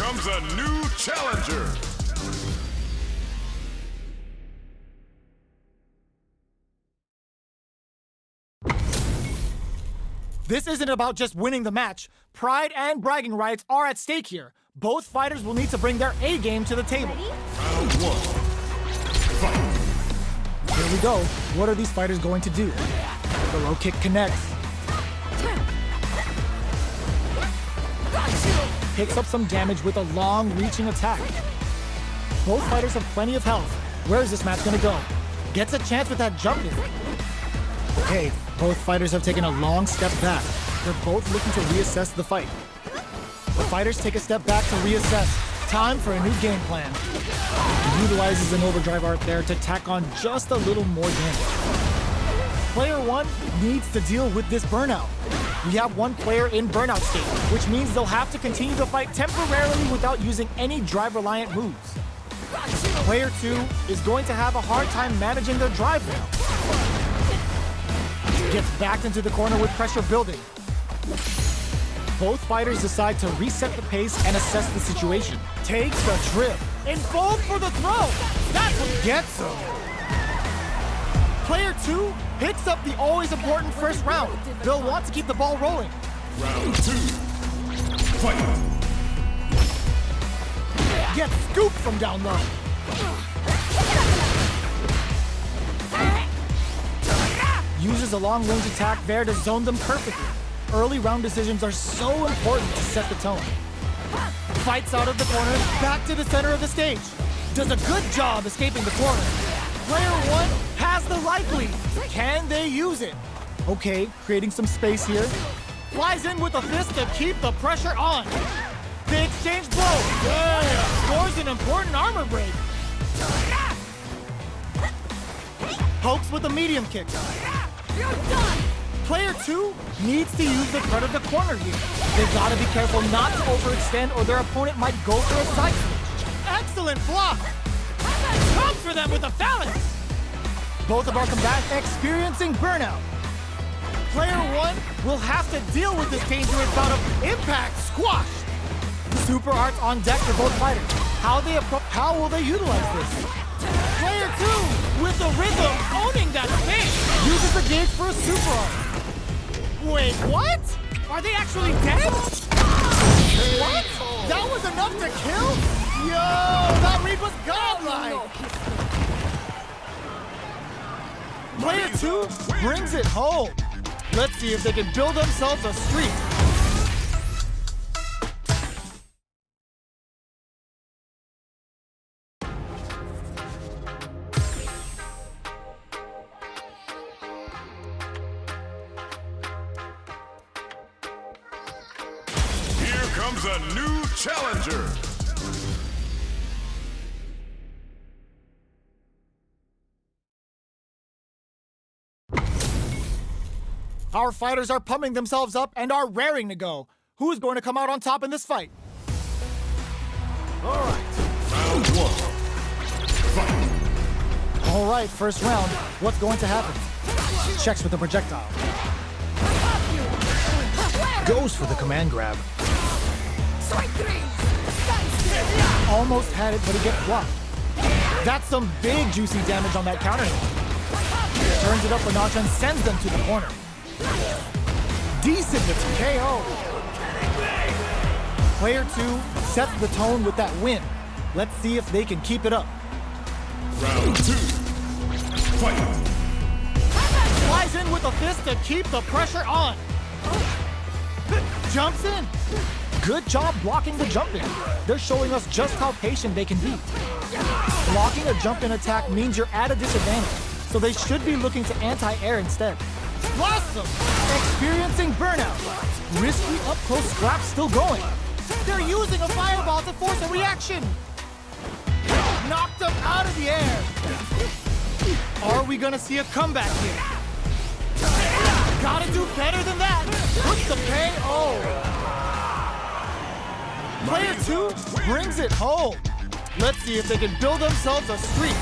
comes a new challenger. This isn't about just winning the match. Pride and bragging rights are at stake here. Both fighters will need to bring their A game to the table. Round one. Fight. Here we go. What are these fighters going to do? The low kick connects. Picks up some damage with a long-reaching attack. Both fighters have plenty of health. Where is this match gonna go? Gets a chance with that jump in. Okay, both fighters have taken a long step back. They're both looking to reassess the fight. The fighters take a step back to reassess. Time for a new game plan. He utilizes an overdrive art there to tack on just a little more damage. Player one needs to deal with this burnout. We have one player in burnout state, which means they'll have to continue the fight temporarily without using any drive-reliant moves. Player two is going to have a hard time managing their drive now. Gets backed into the corner with pressure building. Both fighters decide to reset the pace and assess the situation. Takes the trip and fold for the throw. That's what gets him. Player two picks up the always important first round. They'll want to keep the ball rolling. Round two. Fight. Gets scooped from down low. Uses a long-range attack there to zone them perfectly. Early round decisions are so important to set the tone. Fights out of the corner, back to the center of the stage. Does a good job escaping the corner. Player one has the life lead. Can they use it? Okay, creating some space here. Flies in with a fist to keep the pressure on. They exchange blows. Yeah, scores an important armor break. Pokes with a medium kick. You're done! Player two needs to use the cut of the corner here. They've got to be careful not to overextend or their opponent might go for a side switch. Excellent block! Comes for them with a phalanx! Both of our combatants experiencing burnout. Player one will have to deal with this dangerous bout of impact squash. Super arts on deck for both fighters. How will they utilize this? Player two with the rhythm owning that space. Uses the gauge for a super art. Wait, what? Are they actually dead? What? That was enough to kill? Yo, that read was godlike. Player two brings it home. Let's see if they can build themselves a streak. Here comes a new challenger. Our fighters are pumping themselves up and are raring to go. Who is going to come out on top in this fight? All right. Round one. Fight. All right, first round. What's going to happen? Checks with the projectile. Goes for the command grab. Almost had it, but he gets blocked. That's some big juicy damage on that counter hit. Turns it up a notch and sends them to the corner. Decent with KO. Player two sets the tone with that win. Let's see if they can keep it up. Round two. Fight. Flies in with a fist to keep the pressure on. Jumps in. Good job blocking the jump in. They're showing us just how patient they can be. Blocking a jump in attack means you're at a disadvantage, so they should be looking to anti-air instead. Blossom! Experiencing burnout. Risky up-close scrap still going. They're using a fireball to force a reaction. Knocked them out of the air. Are we gonna see a comeback here? Gotta do better than that. Puts the KO. Player two brings it home. Let's see if they can build themselves a streak.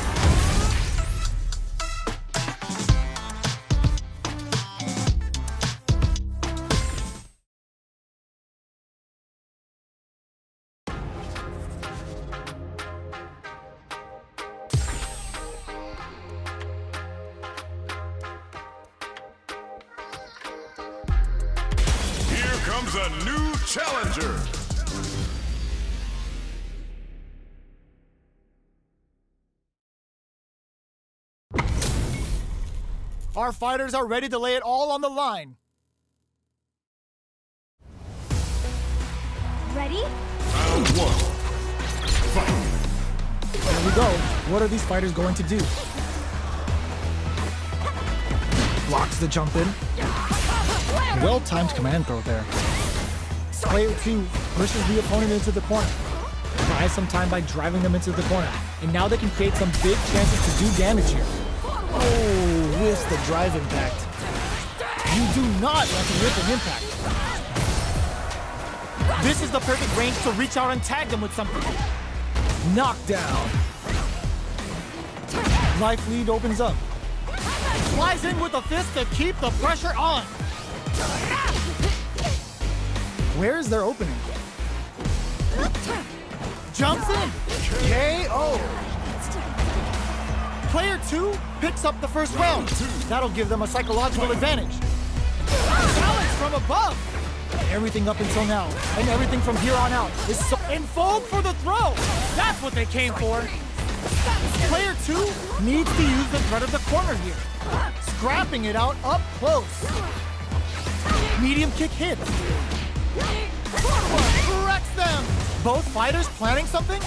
comes a new challenger. Our fighters are ready to lay it all on the line. Ready? Round one. Fight. Here we go. What are these fighters going to do? Blocks the jump in. Well-timed command throw there. Player 2 pushes the opponent into the corner. Buys some time by driving them into the corner. And now they can create some big chances to do damage here. Oh, whiffs the drive impact. You do not want to whiff an impact. This is the perfect range to reach out and tag them with something. Knockdown. Life lead opens up. Flies in with a fist to keep the pressure on. Where is their opening? Jumps in. KO. Player 2 picks up the first round. That'll give them a psychological advantage. Challenge from above. Everything up until now, and everything from here on out, is so in fold for the throw. That's what they came for. Player 2 needs to use the threat of the corner here. Scrapping it out up close. Medium kick hits. Wrecks them. Both fighters planning something?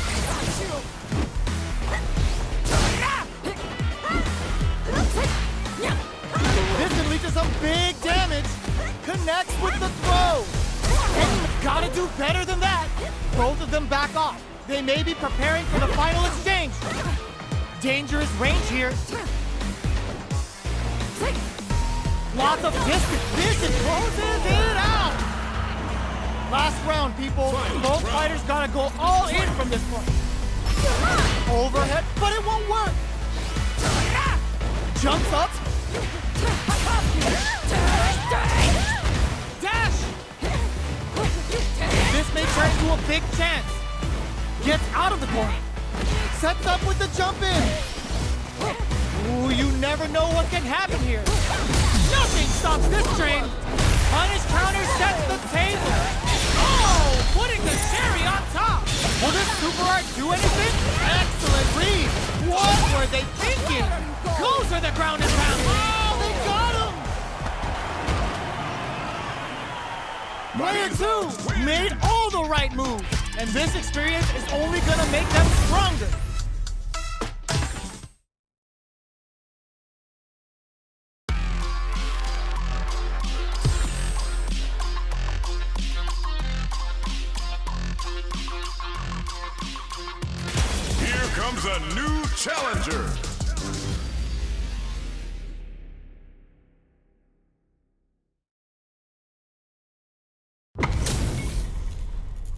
This can lead to some big damage. Connects with the throw. And gotta do better than that. Both of them back off. They may be preparing for the final exchange. Dangerous range here. Lots of distance. Vision closes it out. Last round, people. Both fighters gotta go all in from this point. Overhead, but it won't work. Jumps up. Dash! This may turn into a big chance. Gets out of the corner. Sets up with the jump in. Ooh, you never know what can happen here. Nothing stops this train. Punish counter sets the table. Oh, putting the cherry on top. Will this super art do anything? Excellent read. What were they thinking? Goes for the ground and pound. Oh, they got him. Player 2 made all the right moves. And this experience is only gonna make them stronger. Here comes a new challenger.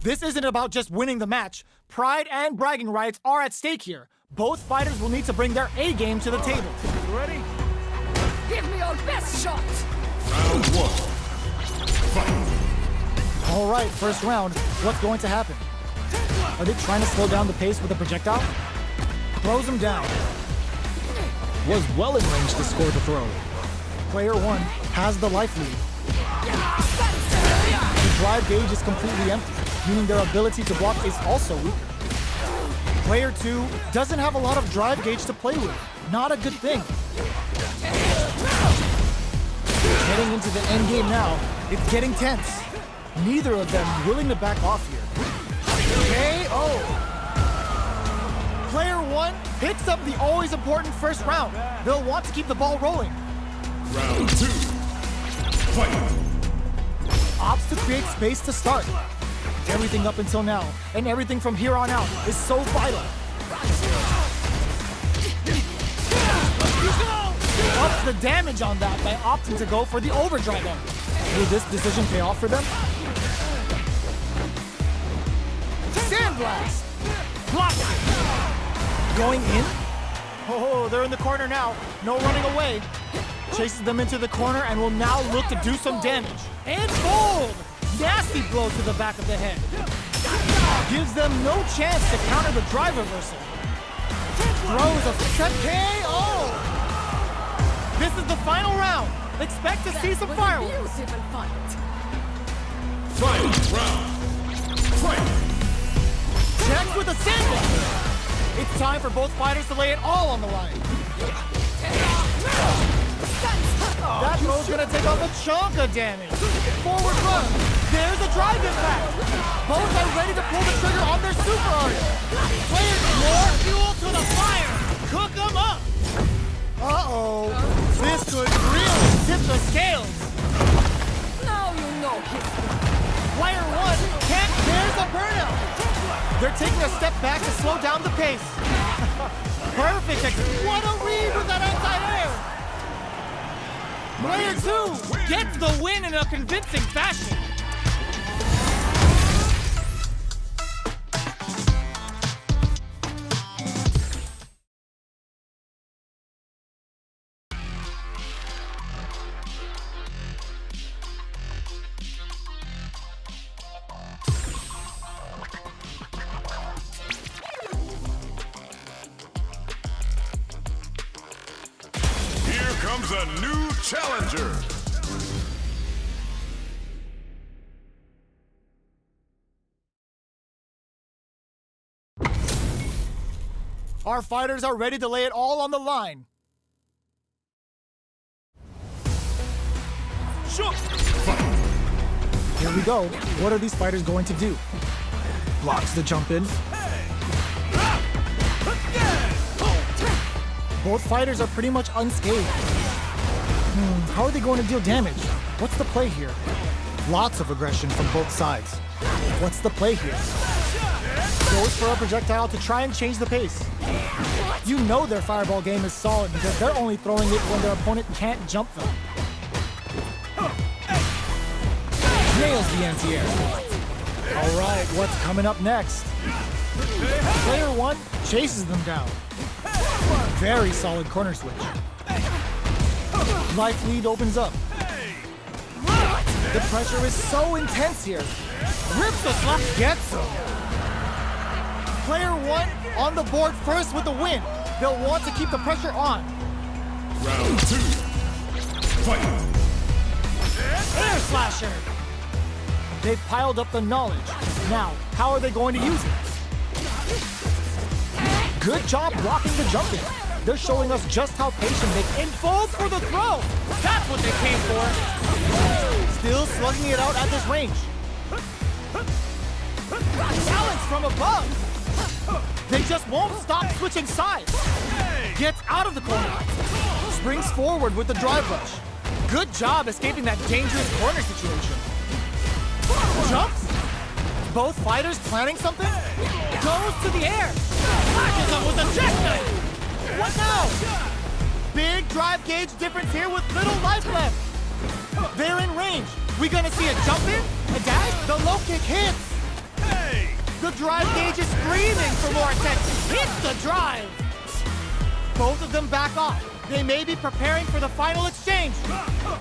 This isn't about just winning the match. Pride and bragging rights are at stake here. Both fighters will need to bring their A game to the table. Ready? Give me your best shot. Round one. Fight. All right, first round. What's going to happen? Are they trying to slow down the pace with a projectile? Throws him down. Was well in range to score the throw. Player 1 has the life lead. The drive gauge is completely empty, meaning their ability to block is also weaker. Player 2 doesn't have a lot of drive gauge to play with. Not a good thing. Getting into the end game now, it's getting tense. Neither of them willing to back off here. KO! Player 1 picks up the always important first round. They'll want to keep the ball rolling. Round 2. Fight. Opts to create space to start. Everything up until now, and everything from here on out, is so vital. Ups the damage on that by opting to go for the overdrive on. Will this decision pay off for them? Sandblast! Block it! Going in? Oh, they're in the corner now. No running away. Chases them into the corner and will now look to do some damage. And bold! Nasty blow to the back of the head. Gives them no chance to counter the drive reversal. Throws a set KO! This is the final round. Expect to see some fireworks. Beautiful fight. Final round. Fight! Checks with a sandwich. It's time for both fighters to lay it all on the line. That throw's gonna take off a chunk of damage. Forward run. There's a drive impact. Both are ready to pull the trigger on their super art. Players, more fuel to the fire. Cook them up. Uh-oh. This could really tip the scales. Now you know history. Player one can't. There's a burnout. They're taking a step back to slow down the pace. Perfect. What a read with that anti-air. Player two gets the win in a convincing fashion. Here comes a new challenger. Our fighters are ready to lay it all on the line. Shoot! Here we go. What are these fighters going to do? Blocks the jump in. Both fighters are pretty much unscathed. How are they going to deal damage? What's the play here? Lots of aggression from both sides. What's the play here? Goes for a projectile to try and change the pace. You know their fireball game is solid because they're only throwing it when their opponent can't jump them. Nails the anti-air. All right, what's coming up next? Player one chases them down. Very solid corner switch. Life lead opens up. The pressure is so intense here. Rips the slap, gets him. Player one on the board first with the win. They'll want to keep the pressure on. Round two. Fight! Air slasher. They've piled up the knowledge. Now, how are they going to use it? Good job blocking the jump in. They're showing us just how patient they can. Folds for the throw. That's what they came for. Still slugging it out at this range. Challenge from above. They just won't stop switching sides. Gets out of the corner. Springs forward with the drive rush. Good job escaping that dangerous corner situation. Jumps. Both fighters planning something. Goes to the air. Flashes them with a jackknife. What now? Big drive gauge difference here with little life left. They're in range. We gonna see a jump in? A dash? The low kick hits. The drive gauge is screaming for more attention. Hits the drive. Both of them back off. They may be preparing for the final exchange.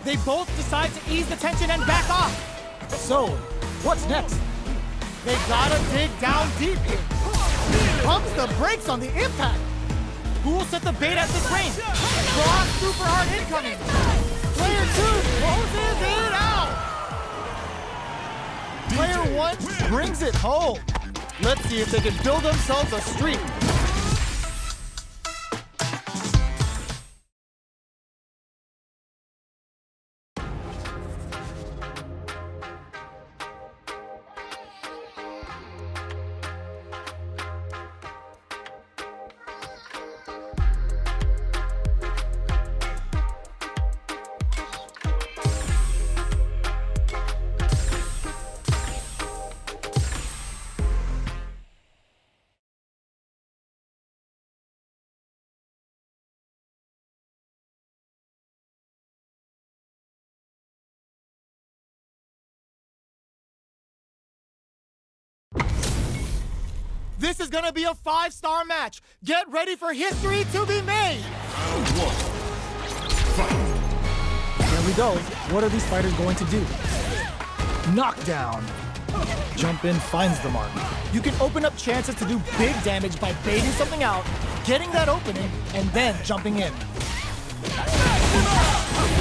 They both decide to ease the tension and back off. So, what's next? They gotta dig down deep here. Pumps the brakes on the impact. Who will set the bait at this range? Cross super hard incoming. Player two closes it out. Player one brings it home. Let's see if they can build themselves a streak. This is gonna be a 5-star match. Get ready for history to be made. Round one. Fight! Here we go. What are these fighters going to do? Knockdown. Jump in finds the mark. You can open up chances to do big damage by baiting something out, getting that opening, and then jumping in.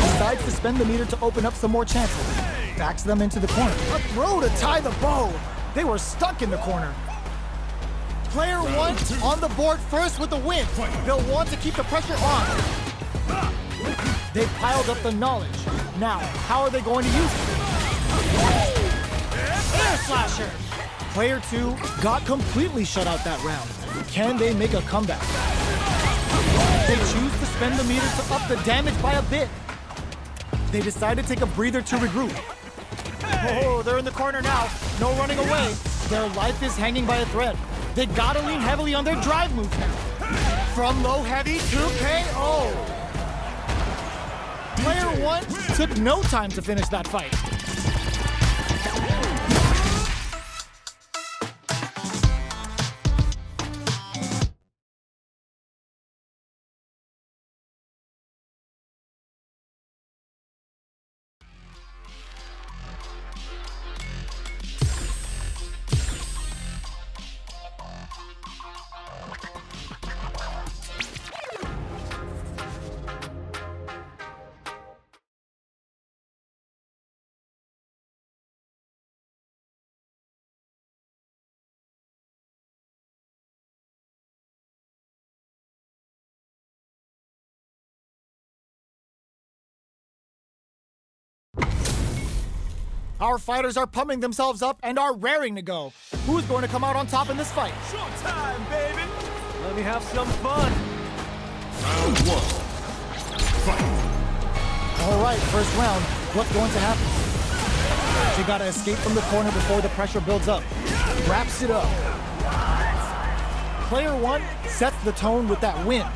Decides to spend the meter to open up some more chances. backs them into the corner. A throw to tie the bow. They were stuck in the corner. Player one on the board first with the win. They'll want to keep the pressure on. They piled up the knowledge. Now, how are they going to use it? Air slasher! Player two got completely shut out that round. Can they make a comeback? They choose to spend the meter to up the damage by a bit. They decide to take a breather to regroup. Oh, they're in the corner now. No running away. Their life is hanging by a thread. They gotta lean heavily on their drive moves now. From low heavy to KO. Player one took no time to finish that fight. Our fighters are pumping themselves up and are raring to go. Who's going to come out on top in this fight? Showtime, baby! Let me have some fun. Round one. Fight. All right, first round. What's going to happen? They gotta escape from the corner before the pressure builds up. Wraps it up. Player one sets the tone with that win.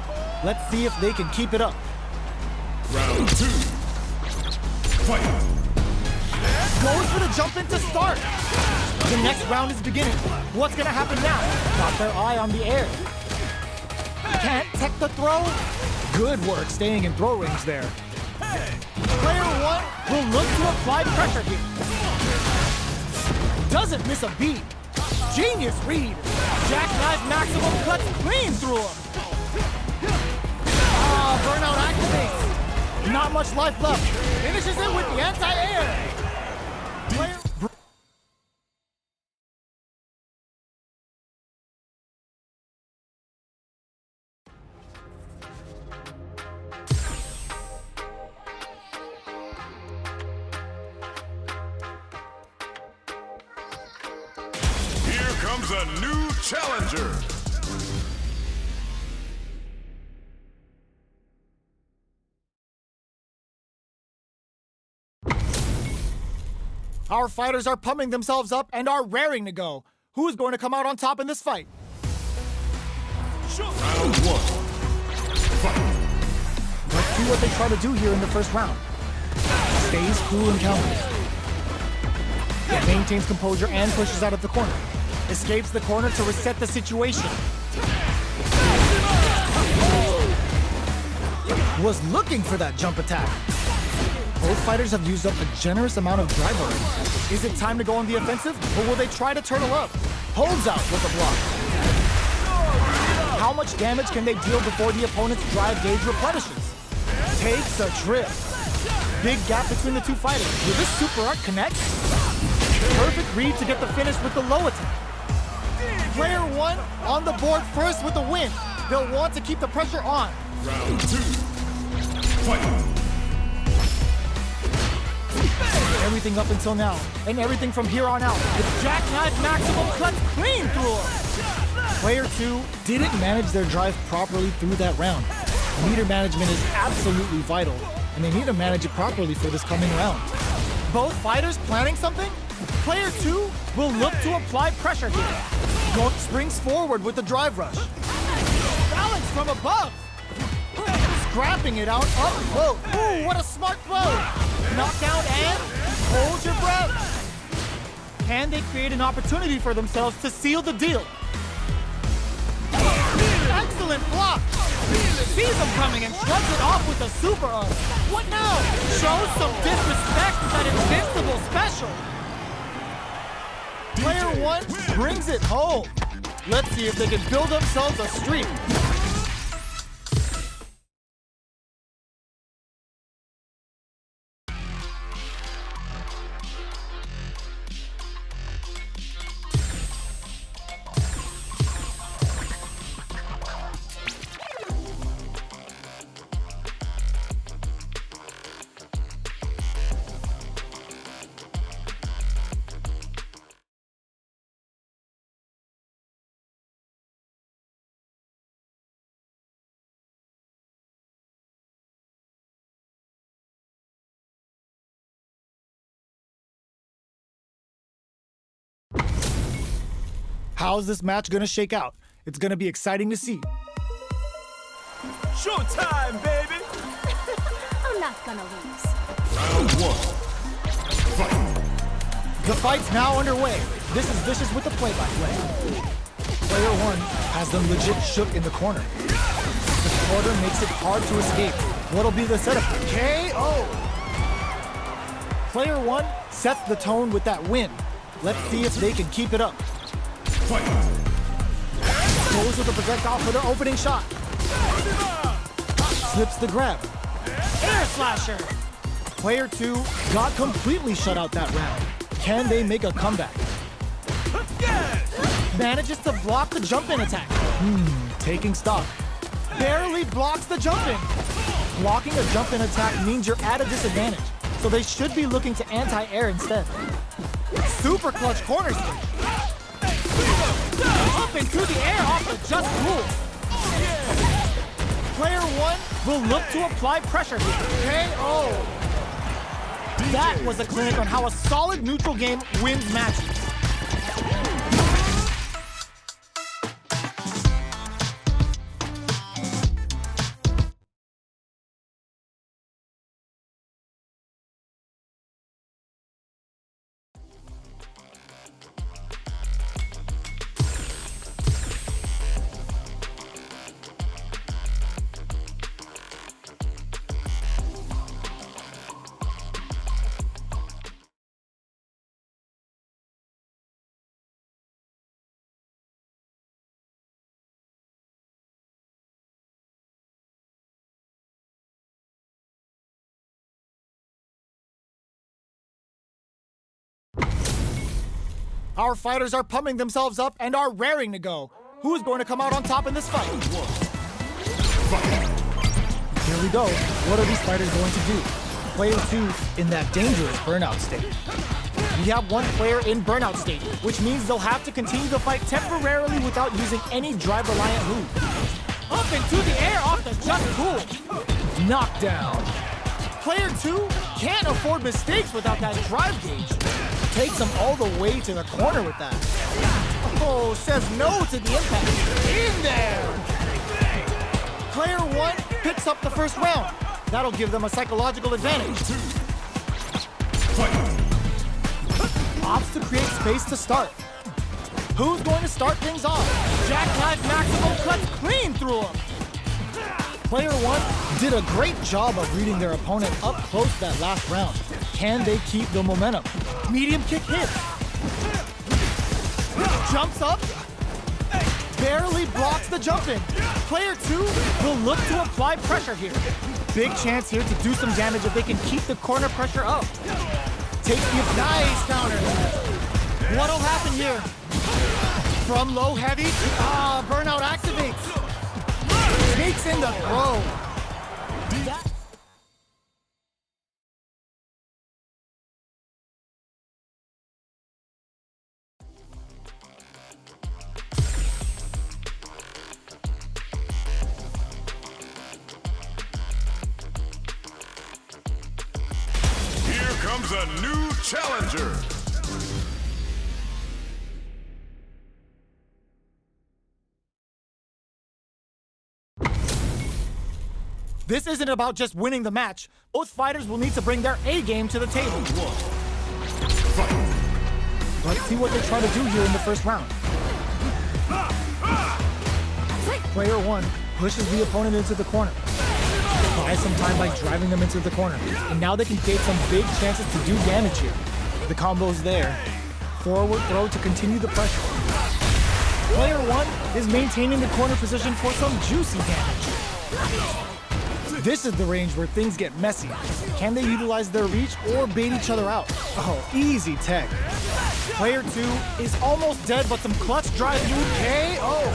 Let's see if they can keep it up. Round two. Fight. Goes for the jump in to start. The next round is beginning. What's gonna happen now? Got their eye on the air. Can't tech the throw. Good work staying in throw range there. Player one will look to apply pressure here. Doesn't miss a beat. Genius read. Jackknife maximum cuts clean through him. Ah, burnout activates. Not much life left. Finishes it with the anti-air. Player... Here comes a new challenger. Our fighters are pumping themselves up and are raring to go. Who's going to come out on top in this fight? Round one. Fight. Let's see what they try to do here in the first round. Stays cool and counters. Maintains composure and pushes out of the corner. Escapes the corner to reset the situation. Was looking for that jump attack. Both fighters have used up a generous amount of drive already. Is it time to go on the offensive, or will they try to turtle up? Holds out with a block. How much damage can they deal before the opponent's drive gauge replenishes? Takes a trip. Big gap between the two fighters. Will this super art connect? Perfect read to get the finish with the low attack. Player one on the board first with the win. They'll want to keep the pressure on. Round two. Fight. Everything up until now, and everything from here on out. The jackknife maximum cuts clean through him. Player two didn't manage their drive properly through that round. Meter management is absolutely vital, and they need to manage it properly for this coming round. Both fighters planning something? Player two will look to apply pressure here. Goat springs forward with the drive rush. Balance from above. Scrapping it out up close. Ooh, what a smart throw. Knockout and hold your breath. Can they create an opportunity for themselves to seal the deal? Excellent block. Sees him coming and shrugs it off with a super arm. What now? Shows some disrespect with that invincible special. Player one brings it home. Let's see if they can build themselves a streak. How's this match gonna shake out? It's gonna be exciting to see. Showtime, baby! I'm not gonna lose. Round one. Fight. The fight's now underway. This is Vicious with the play-by-play. Player one has them legit shook in the corner. The quarter makes it hard to escape. What'll be the setup? KO! Player one sets the tone with that win. Let's see if they can keep it up. Fight. Goes with the projectile for the opening shot. Slips the grab. Air slasher! Player two got completely shut out that round. Can they make a comeback? Manages to block the jump-in attack. Taking stock. Barely blocks the jump-in. Blocking a jump-in attack means you're at a disadvantage, so they should be looking to anti-air instead. Super clutch corner sweep. Up into the air off the just rule. Player one will look to apply pressure here. KO. That was a clinic on how a solid neutral game wins matches. Our fighters are pumping themselves up and are raring to go. Who is going to come out on top in this fight? Here we go. What are these fighters going to do? Player two in that dangerous burnout state. We have one player in burnout state, which means they'll have to continue the fight temporarily without using any drive-reliant moves. Up into the air off the just cool. Knockdown. Player two can't afford mistakes without that drive gauge. Takes him all the way to the corner with that. Oh, says no to the impact. In there! Player one picks up the first round. That'll give them a psychological advantage. Opts to create space to start. Who's going to start things off? Jackknife Maximum cuts clean through him. Player one did a great job of reading their opponent up close that last round. Can they keep the momentum? Medium kick hit. Jumps up. Barely blocks the jump in. Player two will look to apply pressure here. Big chance here to do some damage if they can keep the corner pressure up. Take the nice counter. What'll happen here? From low heavy, burnout activates. Sneaks in the throw. Here comes a new challenger. This isn't about just winning the match. Both fighters will need to bring their A game to the table. Let's see what they try to do here in the first round. Player one pushes the opponent into the corner. Buys some time by driving them into the corner. And now they can create some big chances to do damage here. The combo's there. Forward throw to continue the pressure. Player one is maintaining the corner position for some juicy damage. This is the range where things get messy. Can they utilize their reach or bait each other out? Oh, easy tech. Player two is almost dead, but some clutch drive through KO.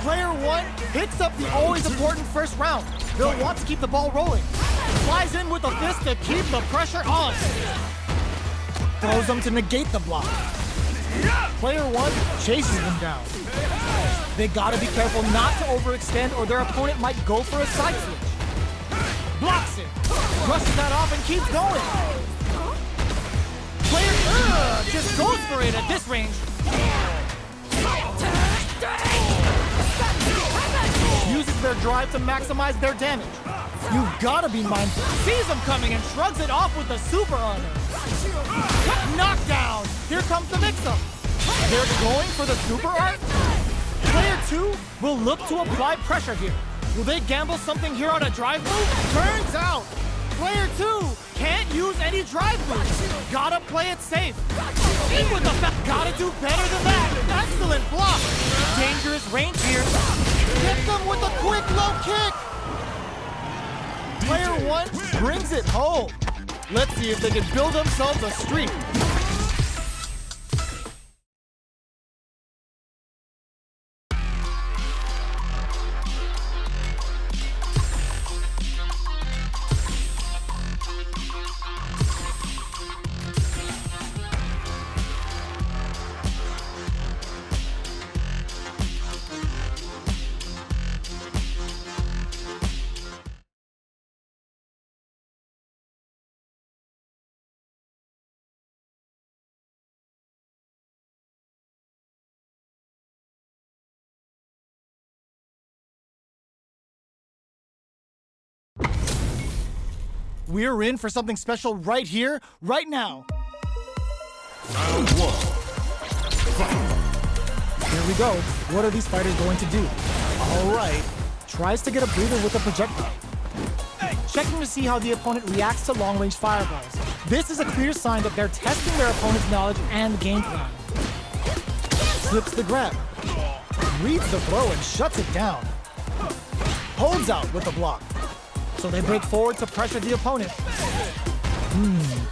Player one hits up the always important first round. They'll want to keep the ball rolling. Flies in with a fist to keep the pressure on. Throws them to negate the block. Player one chases them down. They gotta be careful not to overextend or their opponent might go for a side switch. Blocks it. Brushes that off and keeps going. Player just goes for it at this range. Uses their drive to maximize their damage. You've gotta be mindful. Sees him coming and shrugs it off with the super honor. Knockdown! Here comes the mix-up. They're going for the super art? Player 2 will look to apply pressure here. Will they gamble something here on a drive move? Turns out, player 2 can't use any drive moves. Gotta play it safe. In with the gotta do better than that. Excellent block. Dangerous range here. Hit them with a quick low kick. Player 1 brings it home. Let's see if they can build themselves a streak. We're in for something special right here, right now. Round 1. Fight. Here we go. What are these fighters going to do? All right. Tries to get a breather with a projectile. Checking to see how the opponent reacts to long-range fireballs. This is a clear sign that they're testing their opponent's knowledge and game plan. Slips the grab. Reads the throw and shuts it down. Holds out with the block. So they break forward to pressure the opponent.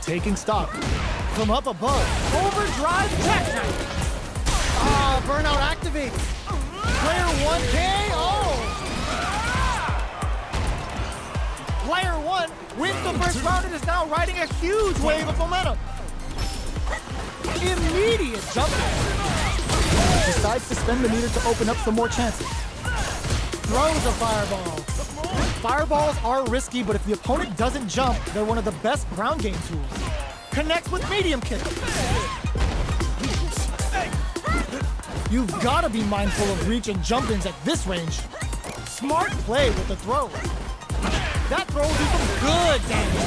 Taking stock. From up above. Overdrive jackknife. Burnout activates. Player 1 KO. Player 1 wins the first round and is now riding a huge wave of momentum. Immediate jump. Decides to spend the meter to open up some more chances. Throws a fireball. Fireballs are risky, but if the opponent doesn't jump, they're one of the best ground game tools. Connects with medium kick. You've got to be mindful of reach and jump-ins at this range. Smart play with the throw. That throw will do some good damage.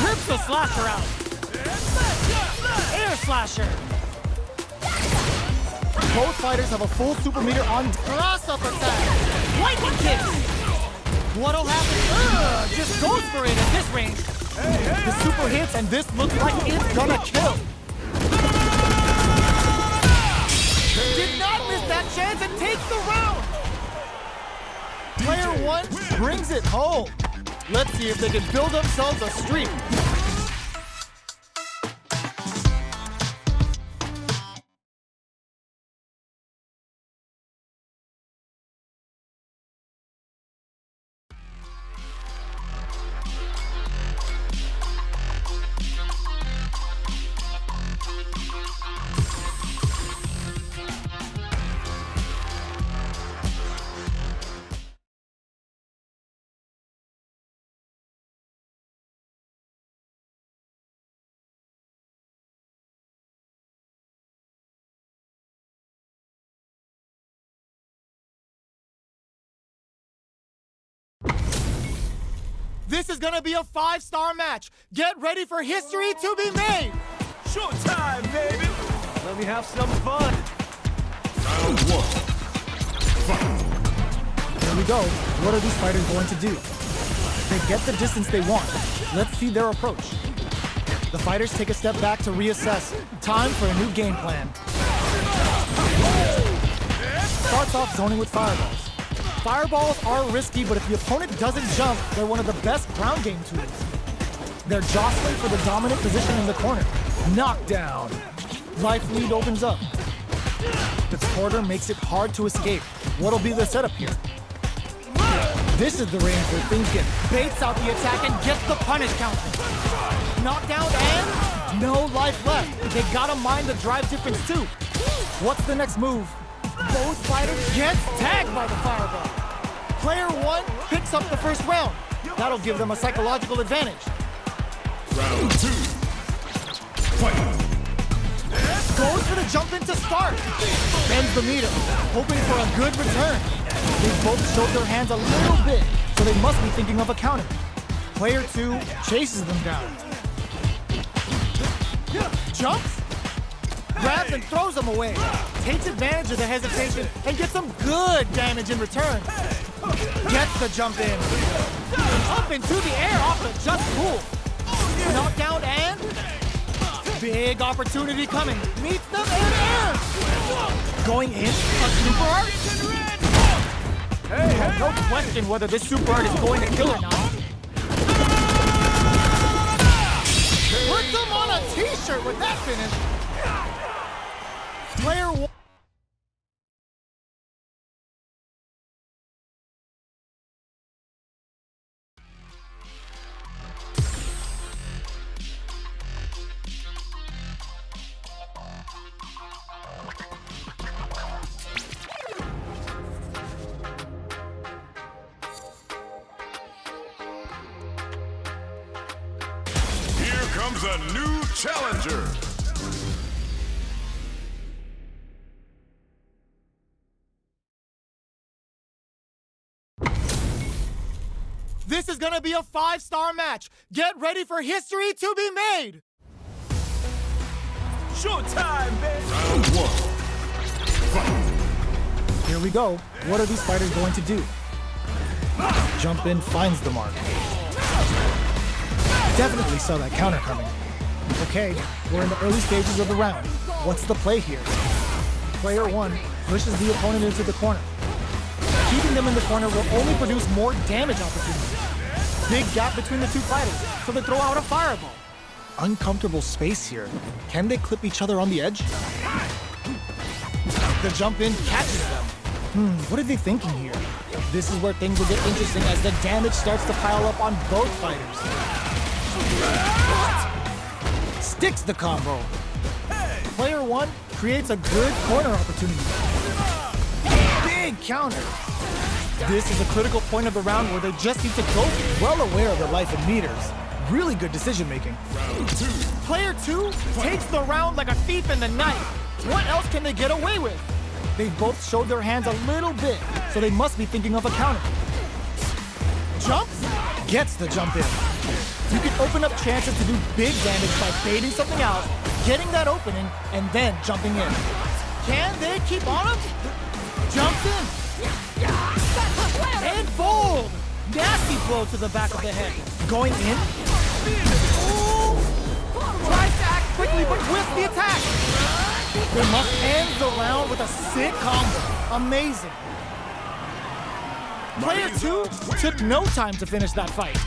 Rips the slasher out. Air slasher. Both fighters have a full super meter on cross-up attack. Lightning kick. What'll happen? Just goes for it at this range. The super hits, and this looks like it's gonna kill. Did not miss that chance and takes the round. Player 1 brings it home. Let's see if they can build themselves a streak. This is gonna be a 5-star match. Get ready for history to be made. Showtime, baby. Let me have some fun. Round 1. Fight. Here we go. What are these fighters going to do? They get the distance they want. Let's see their approach. The fighters take a step back to reassess. Time for a new game plan. Starts off zoning with fireballs. Fireballs are risky, but if the opponent doesn't jump, they're one of the best ground game tools. They're jostling for the dominant position in the corner. Knockdown. Life lead opens up. The quarter makes it hard to escape. What'll be the setup here? This is the range where things get baits out the attack and gets the punish counter. Knockdown and no life left. They gotta mind the drive difference too. What's the next move? Both fighters get tagged by the fireball. Player 1 picks up the first round. That'll give them a psychological advantage. Round 2. Fight. Goes for the jump in to start. Bends the meter, hoping for a good return. They both showed their hands a little bit, so they must be thinking of a counter. Player 2 chases them down. Jumps, grabs and throws them away. Takes advantage of the hesitation and gets some good damage in return. Gets the jump in. Up into the air off the just cool. Knockdown and big opportunity coming. Meets them in air. Going in, a super art. Hey, No question whether this super art is going to kill or not. Puts them on a t-shirt with that finish. Player 1. Here comes a new challenger. This is gonna be a 5-star match. Get ready for history to be made. showtime, baby! Round 1. Fight. Here we go. What are these fighters going to do? Jump in, finds the mark. Definitely saw that counter coming. Okay, we're in the early stages of the round. What's the play here? Player 1 pushes the opponent into the corner. Keeping them in the corner will only produce more damage opportunities. Big gap between the two fighters, so they throw out a fireball. Uncomfortable space here. Can they clip each other on the edge? The jump in catches them. What are they thinking here? This is where things will get interesting as the damage starts to pile up on both fighters. Sticks the combo. Player 1 creates a good corner opportunity. Big counter. This is a critical point of the round where they just need to go well aware of their life in meters. Really good decision making. Round 2. Player 2 takes the round like a thief in the night. What else can they get away with? They've both showed their hands a little bit, so they must be thinking of a counter. Jumps, gets the jump in. You can open up chances to do big damage by baiting something out, getting that opening, and then jumping in. Can they keep on him? Jumps in. And bold! Nasty blow to the back of the head. Going in. Ooh. Tries to act quickly, but with the attack. They must end the round with a sick combo. Amazing. Player 2 took no time to finish that fight.